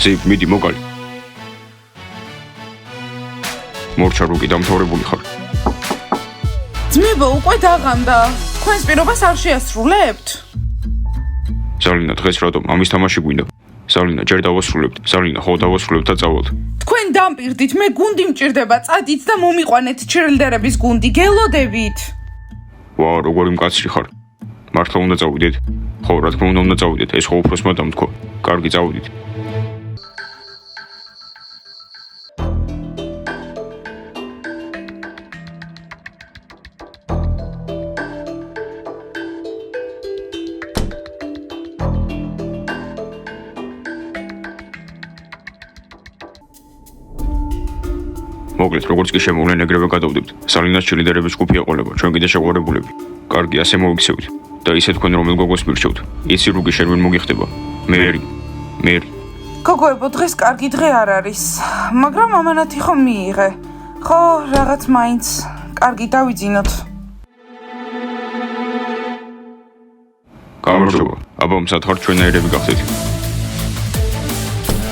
ზეიფ მიდი მოკალი. მორჩა რუკი დამთავრებული ხარ. ძმებო, უკვე დაღამდა. თქვენს პირობას არ შეასრულებთ? ზალინა, დღეს რატომ ამის თამაში გვინდა? ზალინა, ჯერ დავასრულებთ. ზალინა, ხო დავასრულებთ და წავალთ. თქვენ დამპირდით, მე გუნდი მჭირდება, წადით და მომიყვანეთ ჩერლდერების გუნდი, გელოდებით. ვა, როგორი მკაცრი ხარ. მართლა უნდა წავიდეთ? ხო, რა თქმა უნდა წავიდეთ. ეს ხო უფროსმა დამთქვა. კარგი, წავიდით. მოკლედ, როგორც კი შემოვლენ, ეგრევე გადავდებთ. სალინას ჩილიდერების ჯგუფი ეყოლება, ჩვენ კიდე შეყვარებულები. კარგი, ასე მოიქცევთ. და ისე თქვენ რომელ გოგოს მირჩევთ? იცი რუგი შენ ვერ მოგიხდება. მერი. გოგოებო, დღეს კარგი დღე არ არის, მაგრამ ამანათი ხომ მიიღე. ხო, რაღაც მაინც. კარგი, დავიძინოთ. გამარჯობა. აბა, მსათხარ ჩვენაირები გახდეთ.